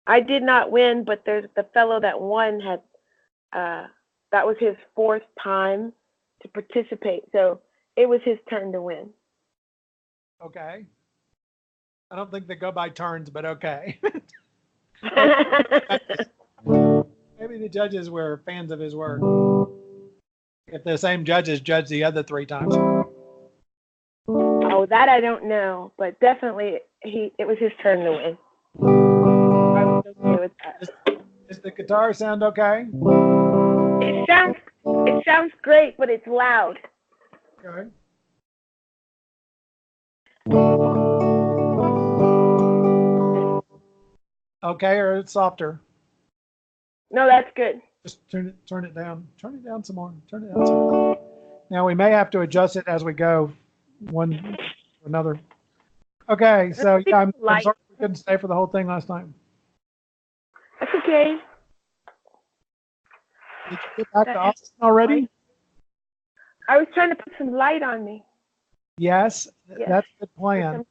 I did not win, but there's the fellow that won had that was his fourth time to participate, so it was his turn to win. Okay. I don't think they go by turns, but okay. Maybe the judges were fans of his work. If the same judges judged the other 3 times. Oh, that I don't know, but definitely it was his turn to win. I was okay with that. Does the guitar sound okay? It sounds great, but it's loud. Okay. Okay, or it's softer? No, that's good. Just turn it down. Turn it down some more. Turn it down some more. Now we may have to adjust it as we go, one to another. Okay, so yeah, I'm sorry we couldn't stay for the whole thing last time. That's okay. Did you get back to Austin already? I was trying to put some light on me. Yes, that's a good plan.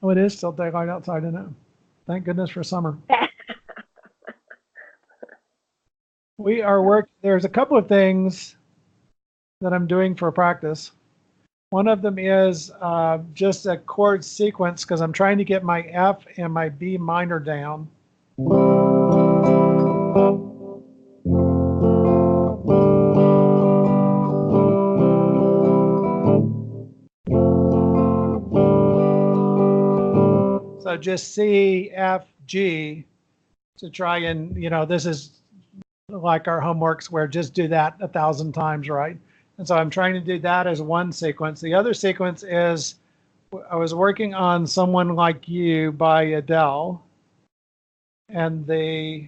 Oh, it is still daylight outside, isn't it? Thank goodness for summer. We are working. There's a couple of things that I'm doing for practice. One of them is just a chord sequence because I'm trying to get my F and my B minor down. So just C, F, G to try and, this is like our homeworks where just do that 1,000 times, right? And so I'm trying to do that as one sequence. The other sequence is I was working on Someone Like You by Adele. And the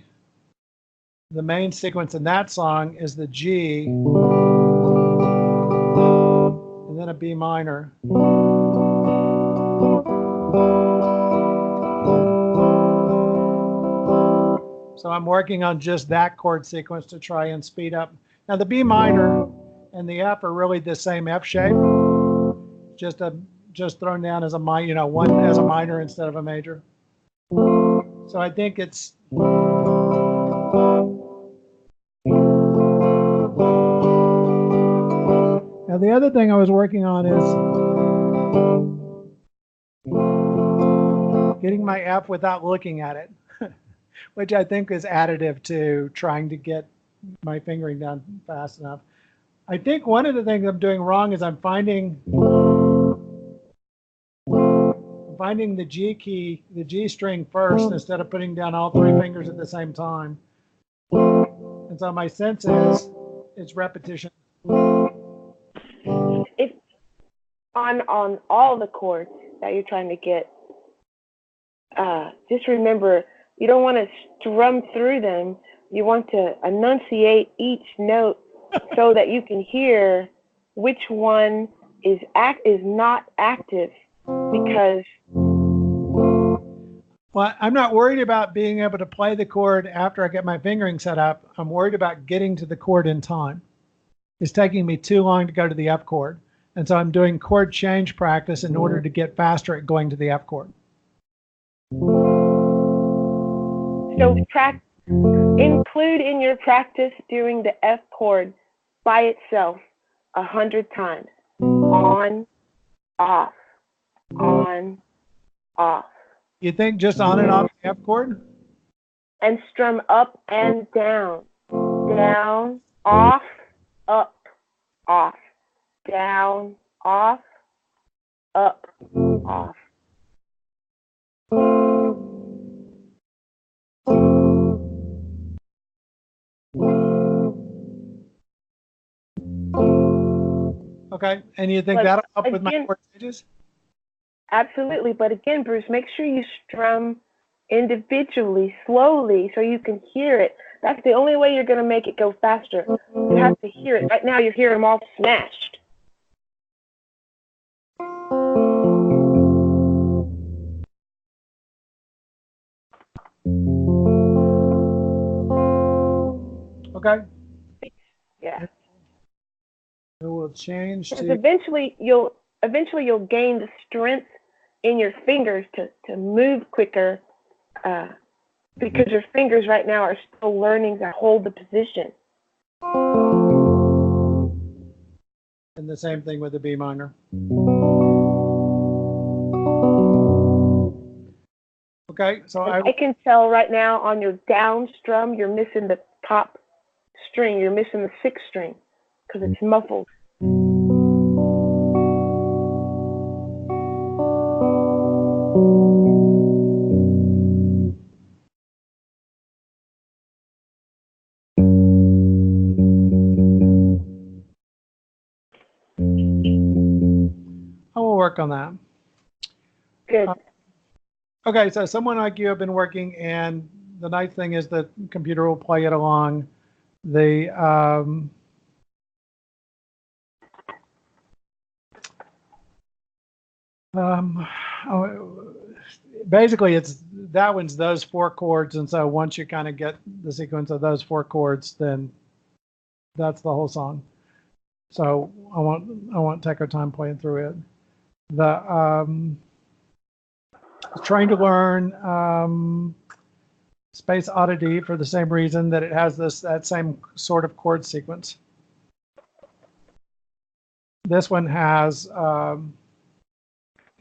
main sequence in that song is the G and then a B minor. So I'm working on just that chord sequence to try and speed up. Now the B minor and the F are really the same F shape, just thrown down as a minor, one as a minor instead of a major. So I think it's now the other thing I was working on is getting my F without looking at it. Which I think is additive to trying to get my fingering down fast enough. I think one of the things I'm doing wrong is I'm finding the G key, the G string first instead of putting down all 3 fingers at the same time. And so my sense is it's repetition. If on all the chords that you're trying to get, just remember, you don't want to strum through them. You want to enunciate each note so that you can hear which one is not active. Because well, I'm not worried about being able to play the chord after I get my fingering set up. I'm worried about getting to the chord in time. It's taking me too long to go to the F chord. And so I'm doing chord change practice in order to get faster at going to the F chord. So include in your practice doing the F chord by itself 100 times. On, off, on, off. You think just on and off the F chord? And strum up and down. Down, off, up, off. Down, off, up, off. Okay, and you think that'll help with my chord changes? Absolutely, but again, Bruce, make sure you strum individually, slowly, so you can hear it. That's the only way you're going to make it go faster. You have to hear it. Right now, you hear them all smashed. Okay. Yeah. It will change to. Eventually you'll gain the strength in your fingers to move quicker, because your fingers right now are still learning to hold the position. And the same thing with the B minor. Okay, so I can tell right now on your down strum, you're missing the top string. You're missing the sixth string because it's muffled. I will work on that. Good. Okay, so someone like you have been working, and the nice thing is the computer will play it along. Basically, it's that one's those 4 chords, and so once you kind of get the sequence of those 4 chords, then that's the whole song. So I won't take our time playing through it. Trying to learn Space Oddity for the same reason that it has that same sort of chord sequence. This one has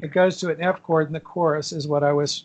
it goes to an F chord in the chorus is what I was.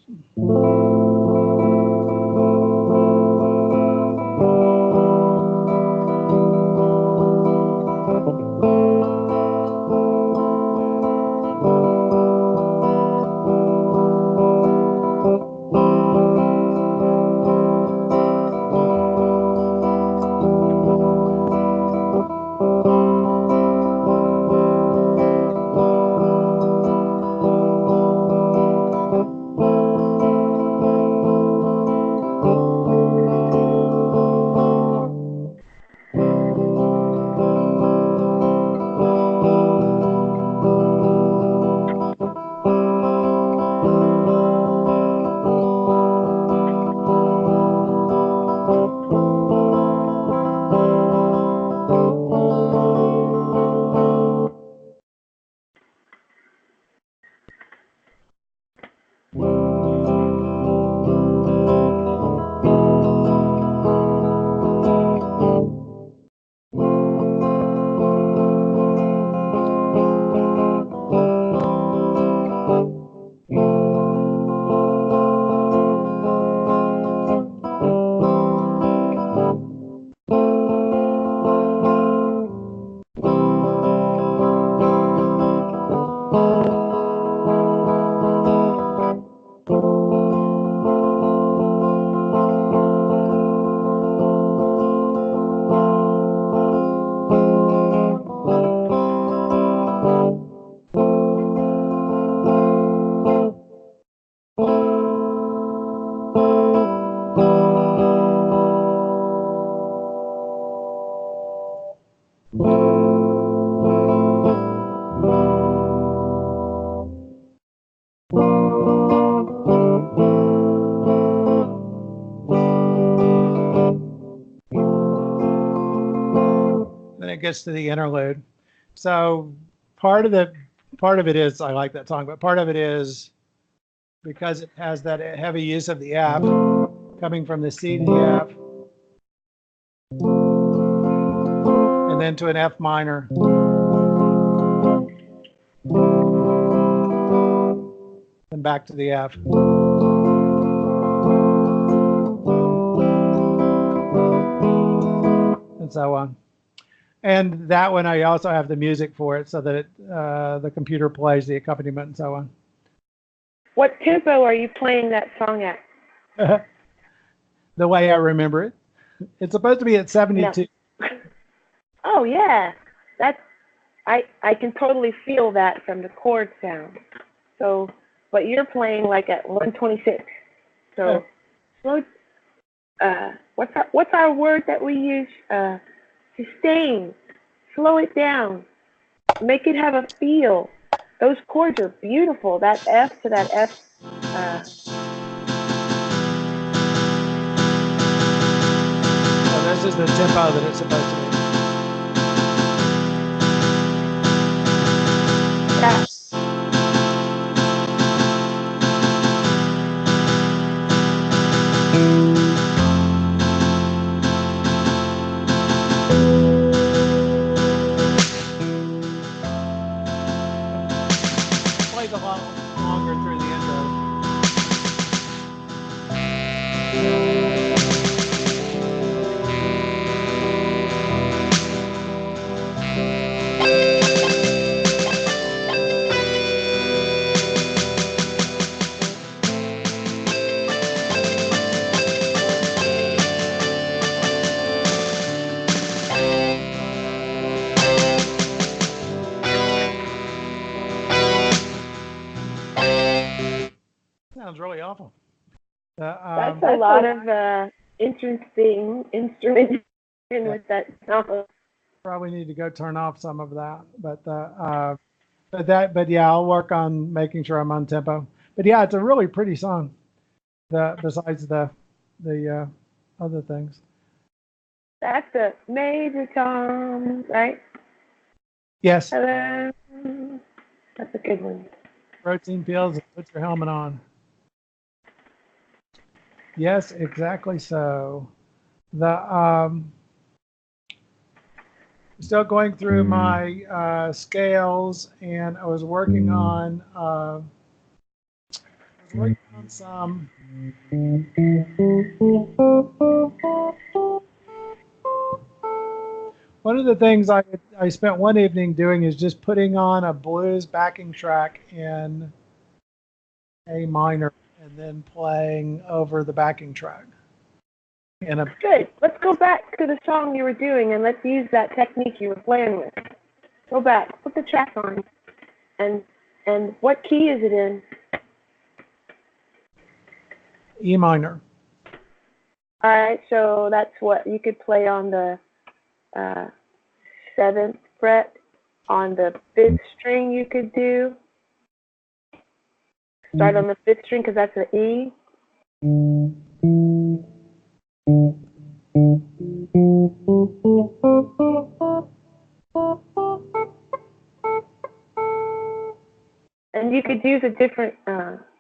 Gets to the interlude. So part of it is I like that song, but part of it is because it has that heavy use of the F coming from the C to the F and then to an F minor. Then back to the F. And so on. And that one, I also have the music for it so that the computer plays the accompaniment and so on. What tempo are you playing that song at? The way I remember it. It's supposed to be at 72. No. Oh, yeah. I can totally feel that from the chord sound. So, but you're playing like at 126. So, what's our word that we use? Sustain, slow it down, make it have a feel. Those chords are beautiful. That F to that F. So this is the tempo that it's supposed to be. Yeah. longer through the intro. Sounds really awful. That's a lot of interesting instrumentation with that song. Probably need to go turn off some of that, but yeah, I'll work on making sure I'm on tempo. But yeah, it's a really pretty song. Besides the other things. That's the Major Tom, right? Yes. Hello. That's a good one. Protein pills and put your helmet on. Yes, exactly so. Still going through my scales, and I was working on some. One of the things I spent one evening doing is just putting on a blues backing track in A minor and then playing over the backing track. Good. Let's go back to the song you were doing and let's use that technique you were playing with. Go back. Put the track on. And what key is it in? E minor. All right. So that's what you could play on the 7th fret. On the 5th string, you could do. Start on the 5th string because that's an E. And you could use a different,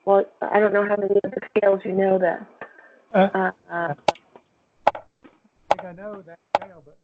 well, I don't know how many of the scales you know that. I think I know that scale, but.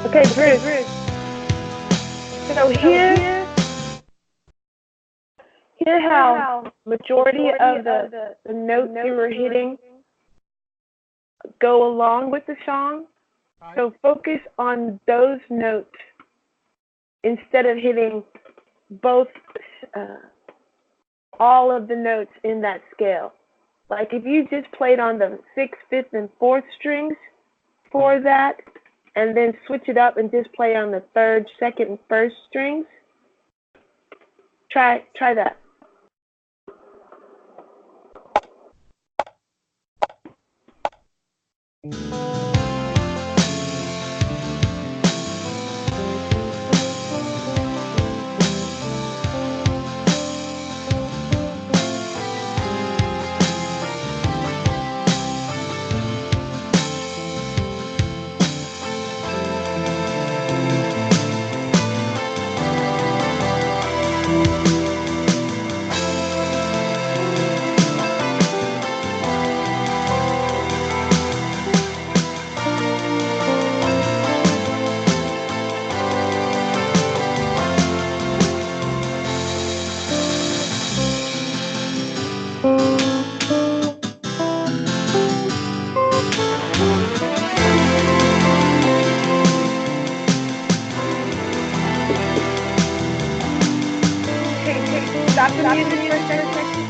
Okay, Bruce. So hear how majority of the notes you were hitting go along with the song. So focus on those notes instead of hitting both, all of the notes in that scale. Like if you just played on the 6th, 5th, and 4th strings for that, and then switch it up and just play on the 3rd, 2nd, and 1st strings. Try that. Stop the music for a second.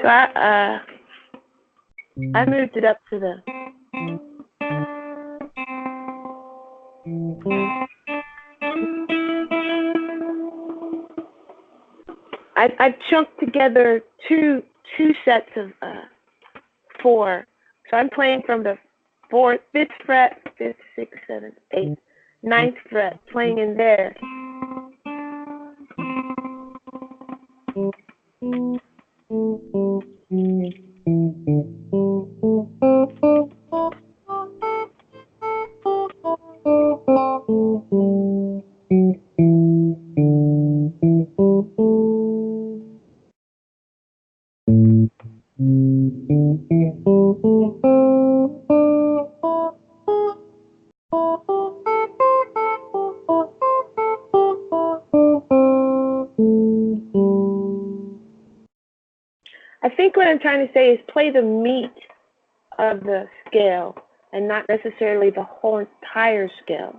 So I moved it up to the. I chunked together two sets of 4. So I'm playing from the 5th fret, 5th, 6th, 7th, 8th, 9th fret, playing in there. I think what I'm trying to say is play the meat of the scale and not necessarily the whole entire scale.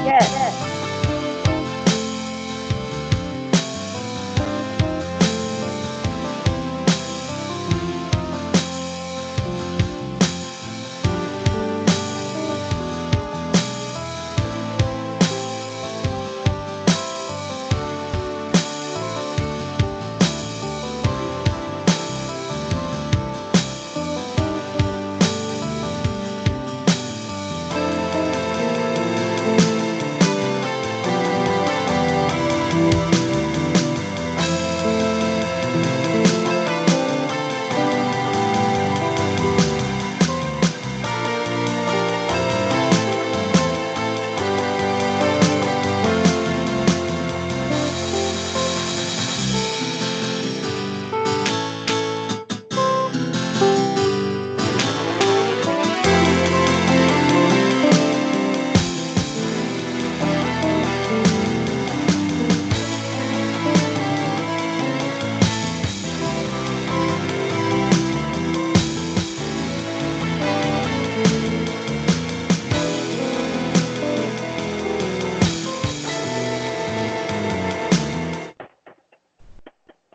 Yes.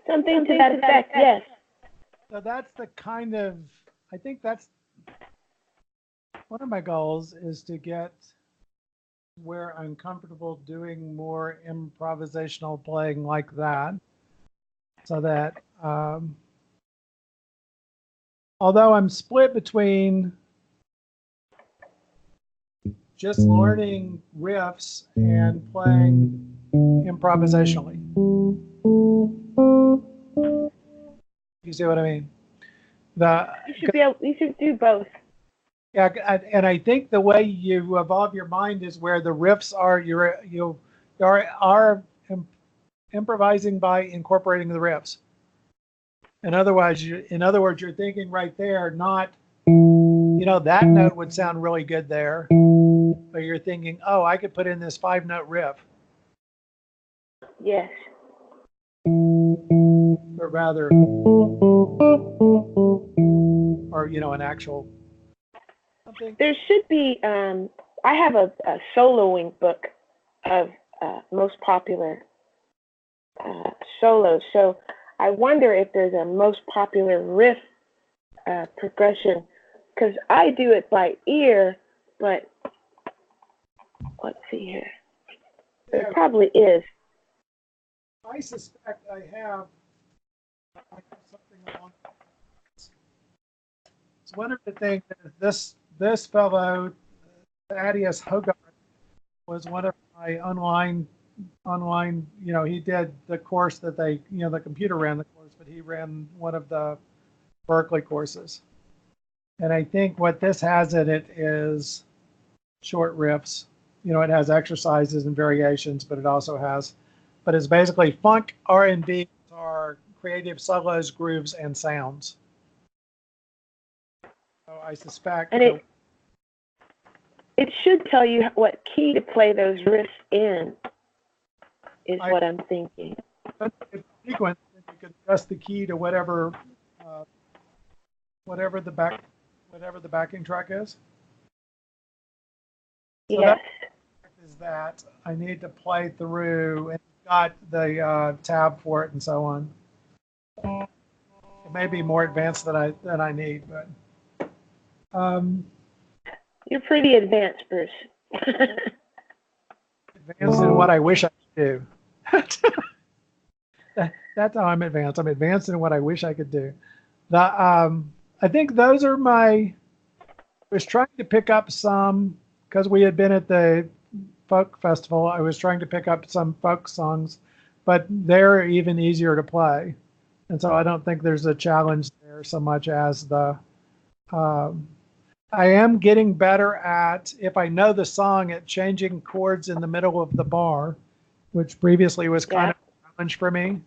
Something to that effect, yes. So that's the kind of, I think that's one of my goals, is to get where I'm comfortable doing more improvisational playing like that. So that, although I'm split between just learning riffs and playing improvisationally. You see what I mean? You should do both. Yeah, and I think the way you evolve your mind is where the riffs are. You are improvising by incorporating the riffs. In other words, you're thinking right there, not, that note would sound really good there, but you're thinking, oh, I could put in this 5-note riff. Yes. but rather, or an actual something. There should be. I have a soloing book of most popular solos. So I wonder if there's a most popular riff progression, because I do it by ear, but let's see here. There probably is. I suspect I have something along. It's one of the things that this fellow, Thaddeus Hogarth, was one of my online, he did the course that they, the computer ran the course, but he ran one of the Berkeley courses. And I think what this has in it is short riffs. It has exercises and variations, but it's basically funk, R&B, guitar, creative solos, grooves, and sounds. So I suspect. And it should tell you what key to play those riffs in, is what I'm thinking. Sequence, you can adjust the key to whatever the backing track is. So Yes. that I need to play through, and got the tab for it and so on. It may be more advanced than I need, but you're pretty advanced, Bruce. Advanced in what I wish I could do. That's how I'm advanced. I'm advanced in what I wish I could do. I think those are I was trying to pick up some, because we had been at the folk festival. I was trying to pick up some folk songs, but they're even easier to play. And so I don't think there's a challenge there so much as I am getting better at, if I know the song, at changing chords in the middle of the bar, which previously was kind of a challenge for me.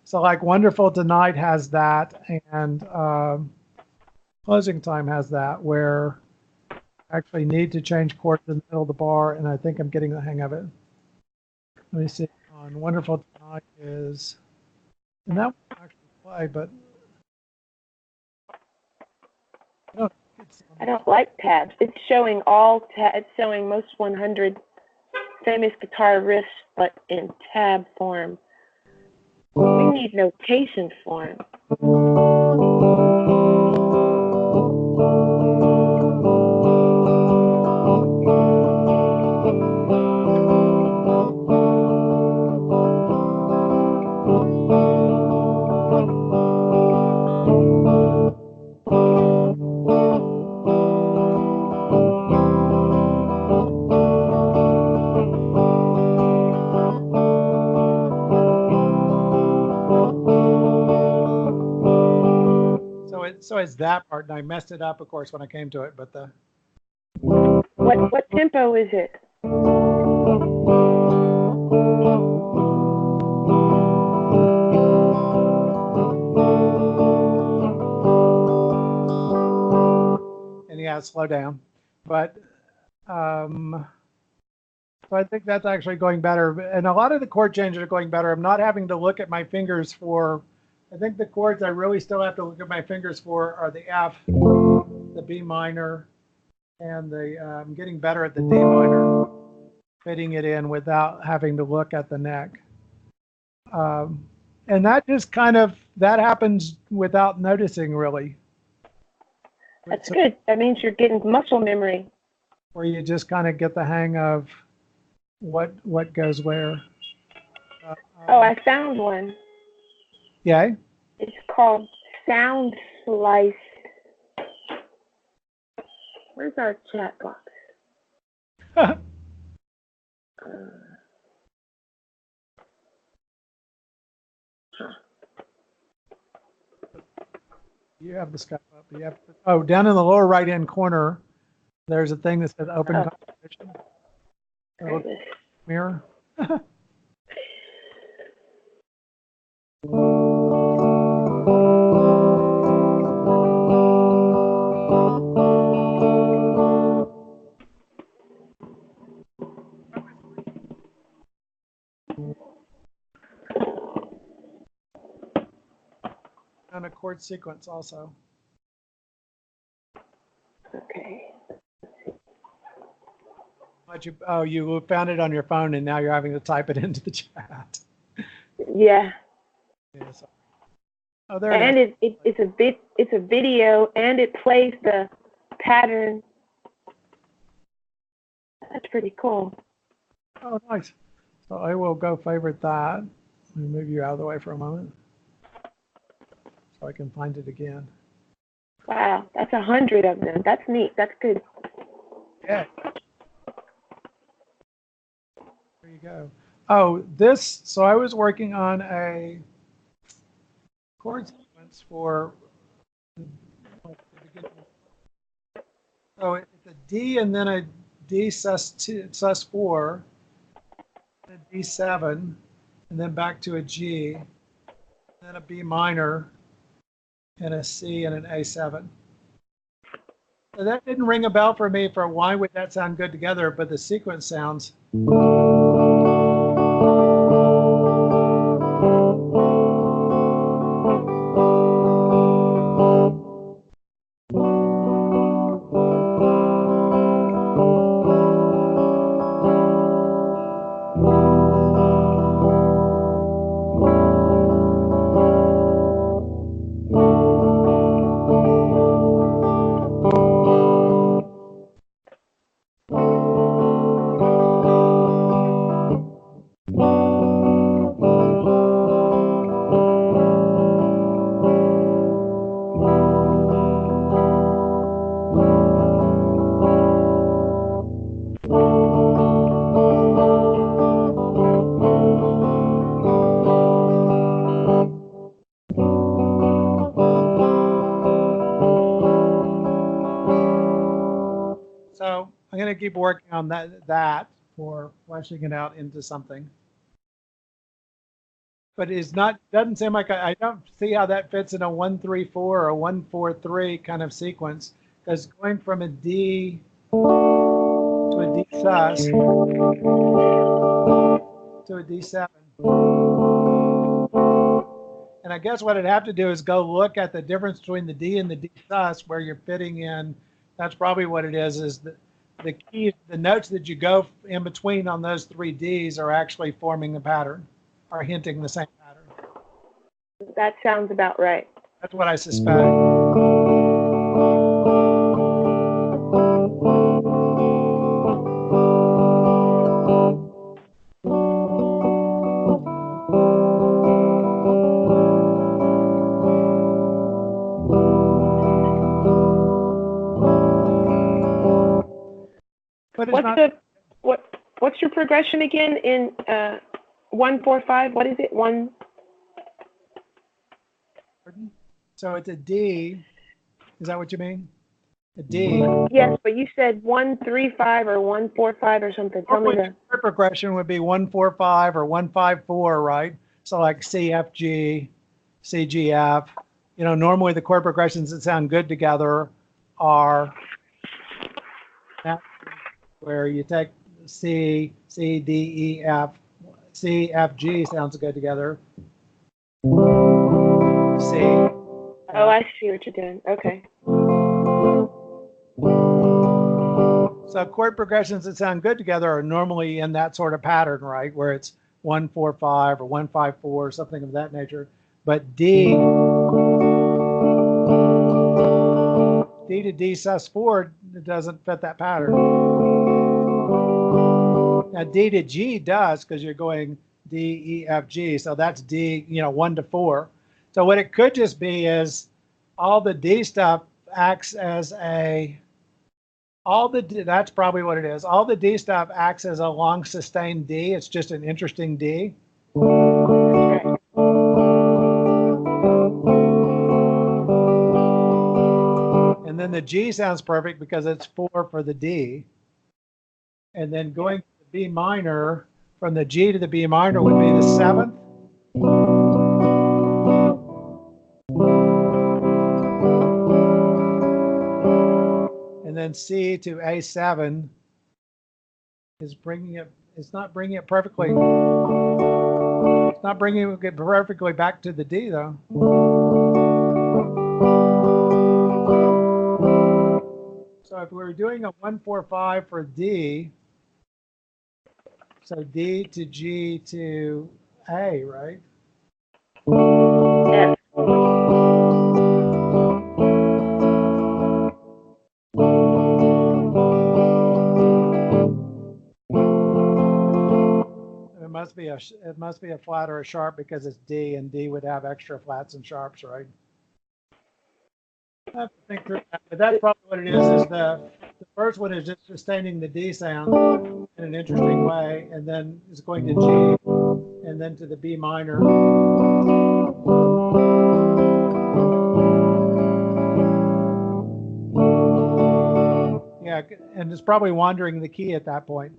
So like Wonderful Tonight has that, and Closing Time has that, where I actually need to change chords in the middle of the bar, and I think I'm getting the hang of it. Let me see. On Wonderful Tonight is, and that will actually play, but I don't like tabs. It's showing it's showing most 100 famous guitar riffs, but in tab form. We need notation form. So it's that part, and I messed it up, of course, when I came to it. But what tempo is it? And yeah, slow down. But so I think that's actually going better. And a lot of the chord changes are going better. I'm not having to look at my fingers for. I think the chords I really still have to look at my fingers for are the F, the B minor, and I'm getting better at the D minor, fitting it in without having to look at the neck. And that just that happens without noticing, really. That's good. That means you're getting muscle memory. Where you just kind of get the hang of what goes where. I found one. Yay? It's called Sound Slice. Where's our chat box? You have the Skype up. Down in the lower right-hand corner, there's a thing that says Open Competition. Mirror. on a chord sequence also. Okay. You found it on your phone and now you're having to type it into the chat. Yeah. Yeah, sorry. Oh, there And it is. it's a video and it plays the pattern. That's pretty cool. Oh, nice. So I will go favorite that. Let me move you out of the way for a moment so I can find it again. Wow, that's 100 of them. That's neat. That's good. Yeah. There you go. Oh, so I was working on a chord sequence for, so it's a D and then a D sus4, a D7, and then back to a G, and then a B minor, and a C and an A7. So that didn't ring a bell for me for why would that sound good together, but the sequence sounds. So I'm going to keep working on that for fleshing it out into something. But it's not, doesn't seem like I don't see how that fits in a 1-3-4 or a 1-4-3 kind of sequence, because going from a D to a D sus to a D7. And I guess what I'd have to do is go look at the difference between the D and the D sus where you're fitting in. That's probably what it is the key, the notes that you go in between on those three Ds are actually forming the pattern, are hinting the same pattern. That sounds about right. That's what I suspect. But it's what's your progression again in 1-4-5? What is it? So it's a D. Is that what you mean? A D. Yes, but you said 1-3-5 or 1-4-5 or something. Tell me the progression would be 1-4-5 or 1-5-4, right? So like C, F, G, C, G, F. You know, normally the chord progressions that sound good together are where you take C, D, E, F. C, F, G sounds good together. C. Oh, I see what you're doing. Okay. So chord progressions that sound good together are normally in that sort of pattern, right? Where it's 1-4-5 or 1-5-4, something of that nature. But D to D sus4 doesn't fit that pattern. Now D to G does, because you're going D, E, F, G. So that's D, 1-4. So what it could just be is all the D stuff acts as that's probably what it is. All the D stuff acts as a long sustained D. It's just an interesting D. And then the G sounds perfect because it's 4 for the D. And then going to the B minor, from the G to the B minor would be the 7th. And then C to A7 is bringing it, it's not bringing it perfectly. It's not bringing it perfectly back to the D though. if we were doing a 1-4-5 for D, so D to G to A, right? Yes. It must be a flat or a sharp because it's D, and D would have extra flats and sharps, right? I have to think through that, but that's probably what it is the first one is just sustaining the D sound in an interesting way, and then it's going to G, and then to the B minor. Yeah, and it's probably wandering the key at that point.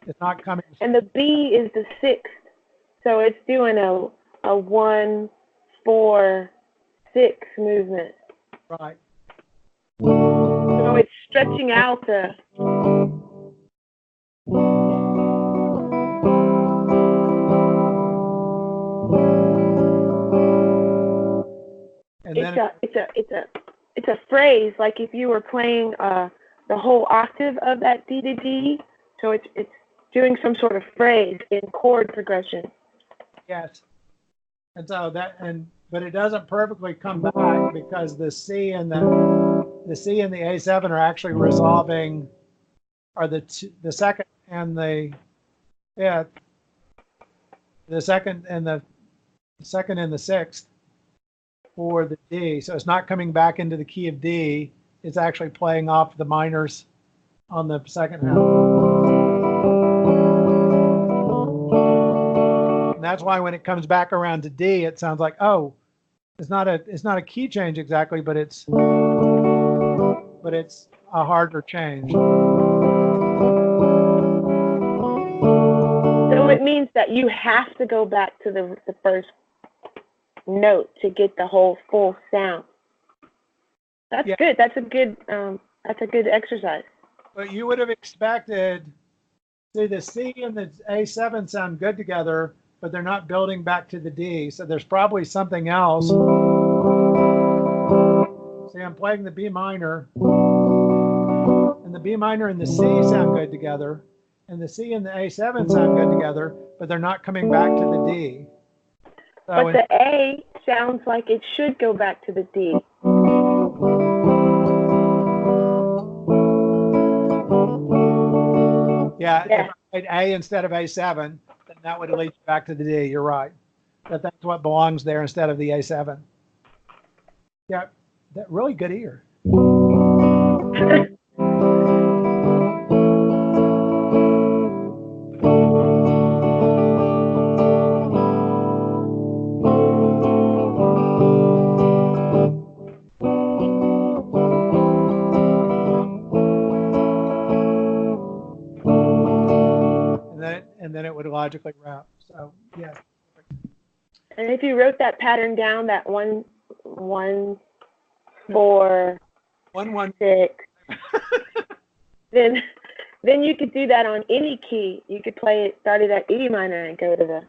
It's not coming. And the B is the 6th, so it's doing a 1, 4, 6 movement. Right. So it's stretching out the. And then It's a phrase, like if you were playing the whole octave of that D to D. So it's doing some sort of phrase in chord progression. Yes. And so but it doesn't perfectly come back because the C and the A7 are actually resolving, are the second and the second and the 6th for the D. So it's not coming back into the key of D. It's actually playing off the minors on the second half. And that's why when it comes back around to D, it sounds like, oh, it's not a key change exactly, but it's a harder change. So it means that you have to go back to the first note to get the whole full sound. That's good. That's a good exercise. But you would have expected, see, the C and the A7 sound good together, but they're not building back to the D. So there's probably something else. See, I'm playing the B minor, and the B minor and the C sound good together, and the C and the A7 sound good together, but they're not coming back to the D. So but the A sounds like it should go back to the D. Yeah. If I played A instead of A7, then that would lead you back to the D. You're right. But that's what belongs there instead of the A7. Yeah, that really good ear. And then it would logically wrap. So yeah. And if you wrote that pattern down, that 1, 4, 1, 6, then you could do that on any key. You could play it, start it at E minor and go to the.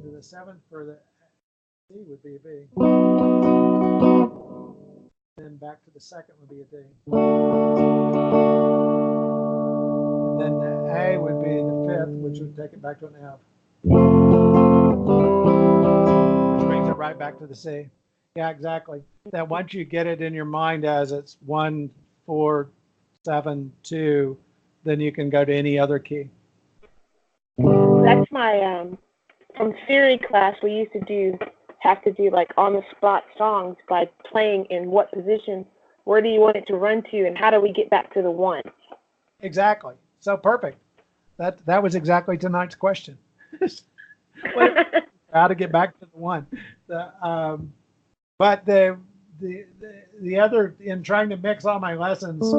The 7th for the C would be a B. Then back to the 2nd would be a D. And then the A would be the 5th, which would take it back to an F. Which brings it right back to the C. Yeah, exactly. That once you get it in your mind as it's 1, 4, 7, 2, then you can go to any other key. That's my from theory class. We used to have to do like on the spot songs by playing in what position, where do you want it to run to, and how do we get back to the 1? Exactly. So perfect. That was exactly tonight's question. How to get back to the 1. But the other, in trying to mix all my lessons,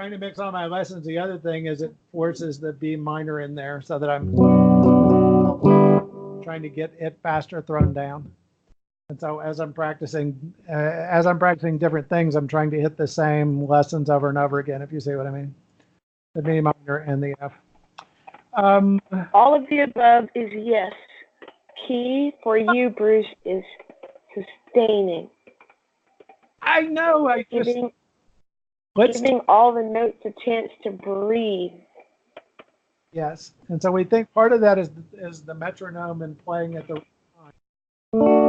trying to mix all my lessons. The other thing is it forces the B minor in there so that I'm trying to get it faster thrown down. And so as I'm practicing different things, I'm trying to hit the same lessons over and over again, if you see what I mean. The B minor and the F. All of the above is yes. Key for you, Bruce, is sustaining. I know. Giving all the notes a chance to breathe. Yes, and so we think part of that is the metronome and playing at the right time.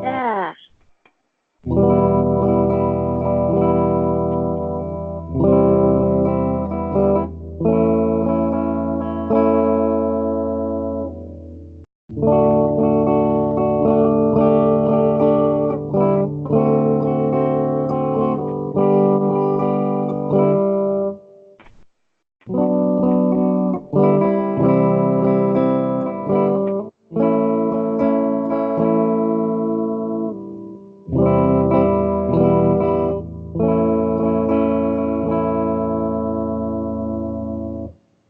Yeah.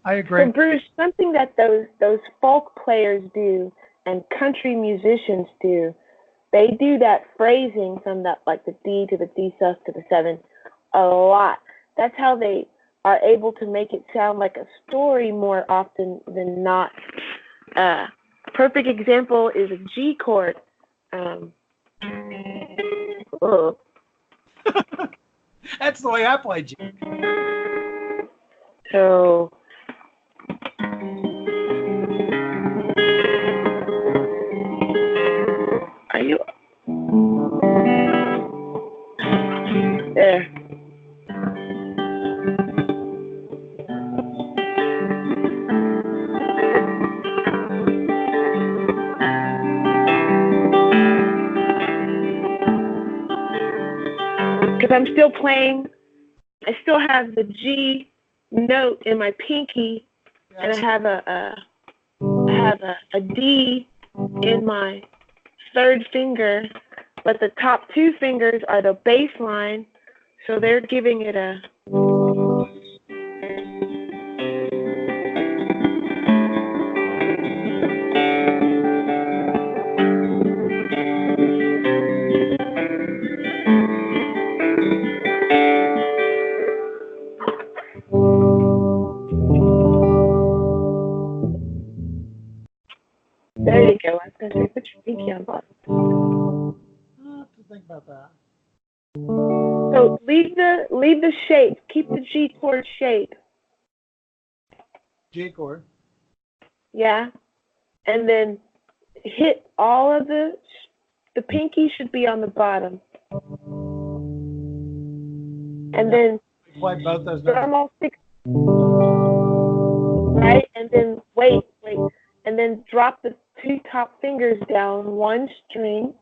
I agree. So Bruce, something that those folk players do and country musicians do, they do that phrasing from that, like the D to the D sus to the 7 a lot. That's how they are able to make it sound like a story more often than not. Perfect example is a G chord. That's the way I play G. So are you there? Because I'm still playing, I still have the G note in my pinky, and I have a D in my third finger, but the top two fingers are the bass line, so they're giving it a there you go. I was going to say, put your pinky on bottom. I'll have to think about that. So leave the shape. Keep the G chord shape. G chord. Yeah. And then hit all of the pinky should be on the bottom. And then play both those strum notes. all 6. Right? And then wait. And then drop the 2 top fingers down one string.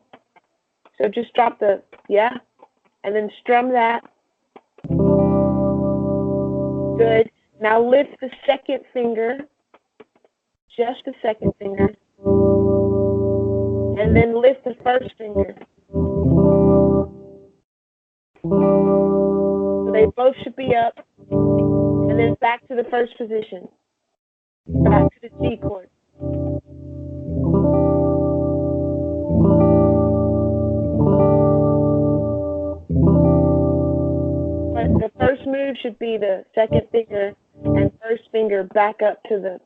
So just drop the, yeah. And then strum that. Good. Now lift the second finger. Just the second finger. And then lift the first finger. So they both should be up. And then back to the first position. Back to the G chord. But the first move should be the second finger and first finger back up to the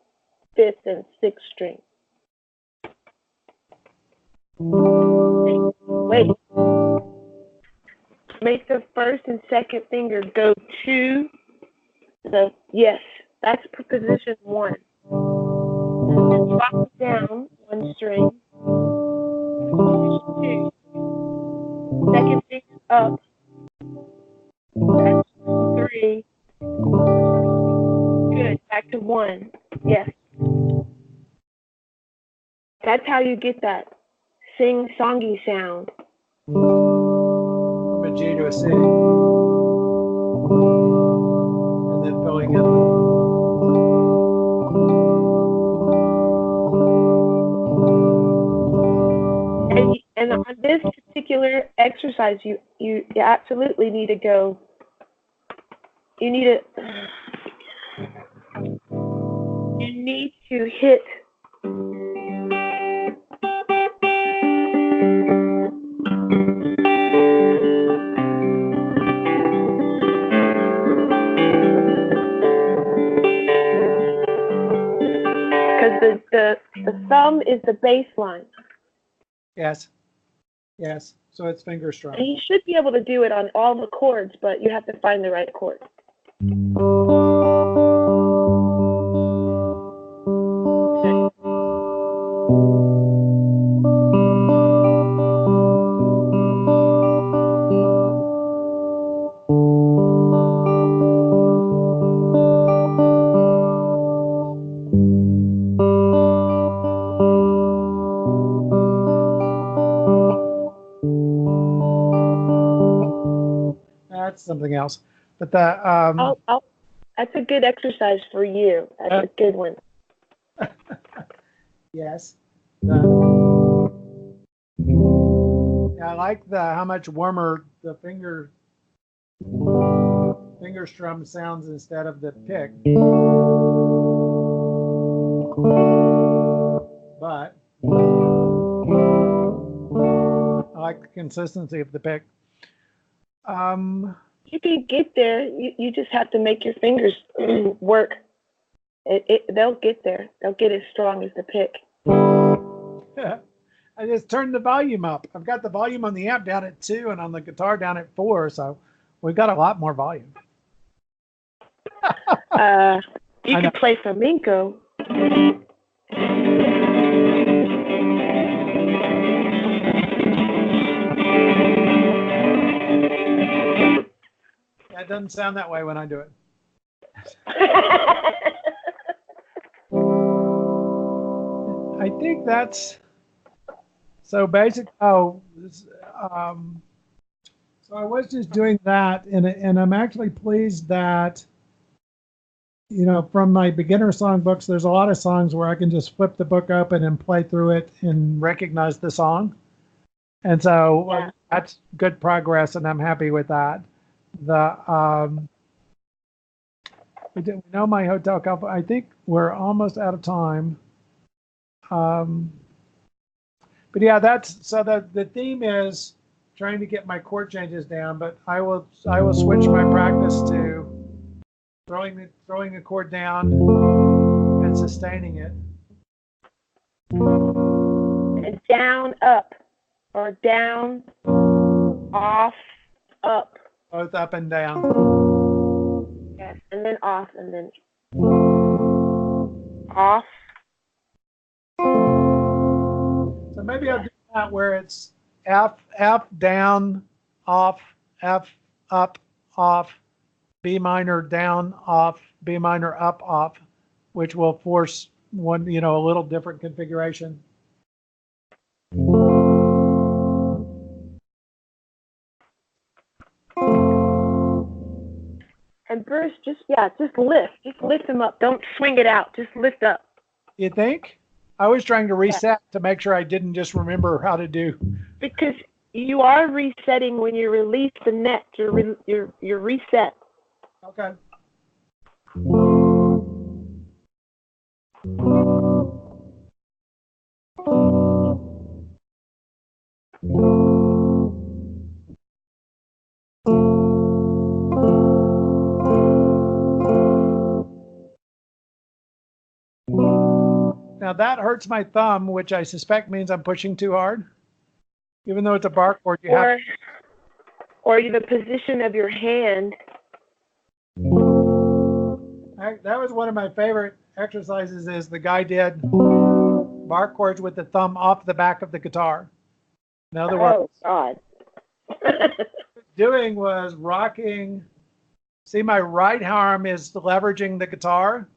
5th and 6th string. Wait. Make the first and second finger go to the, yes, that's position 1. And then drop it down one string. Position 2. Second finger up. That's 3. Good. Back to 1. Yes. That's how you get that sing-songy sound. G to a C. And then filling in. And on this particular exercise, you absolutely need to go. You need to hit. Because the thumb is the bass line. Yes. Yes. So it's finger strum. And you should be able to do it on all the chords, but you have to find the right chord. That's something else. But the that's a good exercise for you. That's a good one. Yes. I like how much warmer the finger strum sounds instead of the pick. But I like the consistency of the pick. You can get there. You just have to make your fingers work. They'll get there. They'll get as strong as the pick. I just turned the volume up. I've got the volume on the amp down at 2 and on the guitar down at 4, so we've got a lot more volume. You can play flamenco. That doesn't sound that way when I do it. I think that's so basic. So I was just doing that, and I'm actually pleased that, from my beginner songbooks, there's a lot of songs where I can just flip the book open and play through it and recognize the song. And so that's good progress, and I'm happy with that. We know my hotel couple. I think we're almost out of time. But yeah, the theme is trying to get my chord changes down, but I will switch my practice to throwing a chord down and sustaining it. And down, up, or down, off, up. Both up and down. Yes, and then off, and then off. So maybe I'll do that where it's F down, off, F up, off, B minor down, off, B minor up, off, which will force one, a little different configuration. And Bruce, just lift them up. Don't swing it out. Just lift up. You think? I was trying to reset to make sure I didn't just remember how to do. Because you are resetting when you release the net. You're reset. Okay. Now that hurts my thumb, which I suspect means I'm pushing too hard. Even though it's a bar chord, or the position of your hand. That was one of my favorite exercises. Is the guy did bar chords with the thumb off the back of the guitar. In other words, God. doing was rocking. See, my right arm is leveraging the guitar.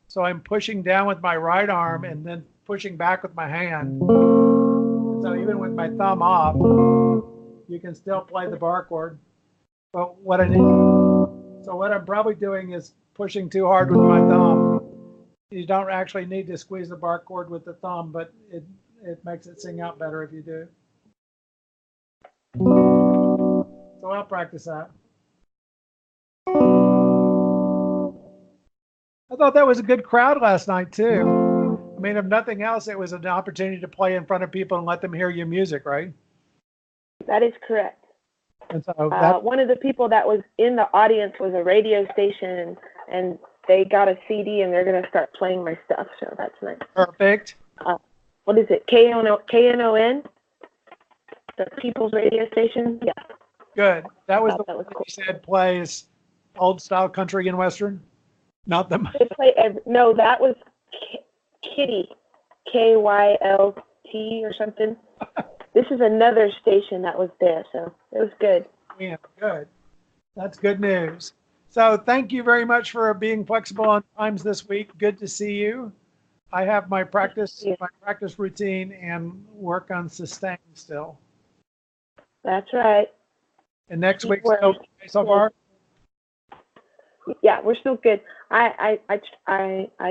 So I'm pushing down with my right arm and then pushing back with my hand. And so even with my thumb off, you can still play the bar chord. But what I need, so what I'm probably doing is pushing too hard with my thumb. You don't actually need to squeeze the bar cord with the thumb, but it makes it sing out better if you do. So I'll practice that. I thought that was a good crowd last night too. I mean, if nothing else, it was an opportunity to play in front of people and let them hear your music, right? That is correct. And so one of the people that was in the audience was a radio station, and they got a CD, and they're going to start playing my stuff, so that's nice. Perfect. What is it, KNON? The People's Radio Station? Yeah. Good. That was the that one was that cool. you said plays old-style country and western? Not the... They play no, that was Kitty, KYLT or something. This is another station that was there, so it was good. Yeah, good. That's good news. So thank you very much for being flexible on times this week. Good to see you. I have my practice routine and work on sustain still. That's right. And next week still okay so far? Yeah, we're still good. I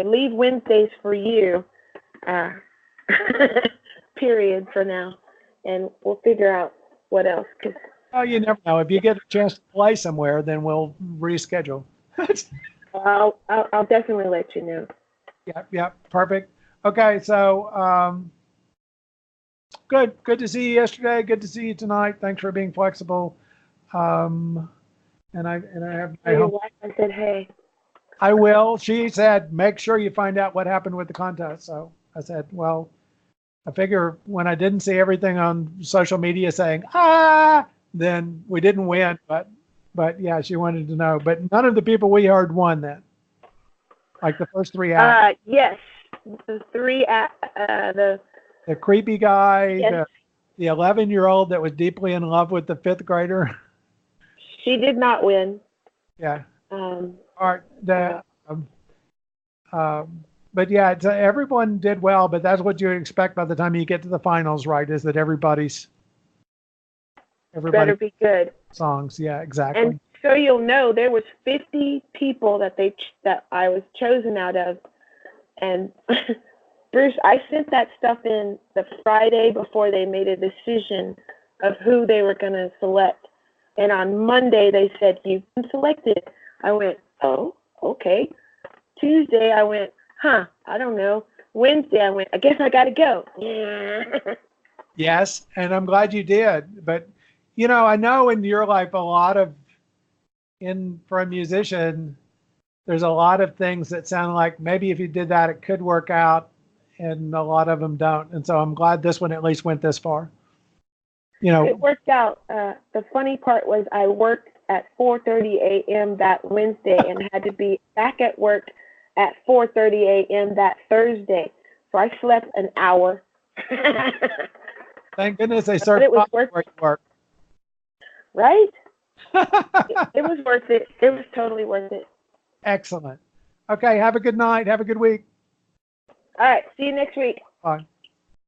leave Wednesdays for you, period, for now, and we'll figure out what else. Oh, you never know. If you get a chance to play somewhere, then we'll reschedule. I'll definitely let you know. Yeah, perfect. Okay, so good to see you yesterday. Good to see you tonight. Thanks for being flexible. And I have my your wife, I said, hey. I will. She said, make sure you find out what happened with the contest. So I said, well, I figure when I didn't see everything on social media saying, then we didn't win. But yeah, she wanted to know. But none of the people we heard won then. Like the first three acts. Yes. The three, the creepy guy, yes. the 11-year-old that was deeply in love with the 5th grader. She did not win. Yeah. All right. But yeah, everyone did well, but that's what you expect by the time you get to the finals, right? Is that everybody better be good. Songs. Yeah, exactly. And so you'll know there was 50 people that I was chosen out of. And Bruce, I sent that stuff in the Friday before they made a decision of who they were going to select. And on Monday, they said, you've been selected. I went, oh, okay. Tuesday, I went, I don't know. Wednesday, I went, I guess I got to go. Yes, and I'm glad you did. But, I know in your life, for a musician, there's a lot of things that sound like maybe if you did that, it could work out, and a lot of them don't. And so I'm glad this one at least went this far. It worked out. The funny part was I worked at 4:30 a.m. that Wednesday and had to be back at work at 4:30 a.m. that Thursday. So I slept an hour. Thank goodness they served it was worth where you work. Right? it was worth it. It was totally worth it. Excellent. Okay, have a good night. Have a good week. All right. See you next week. Bye.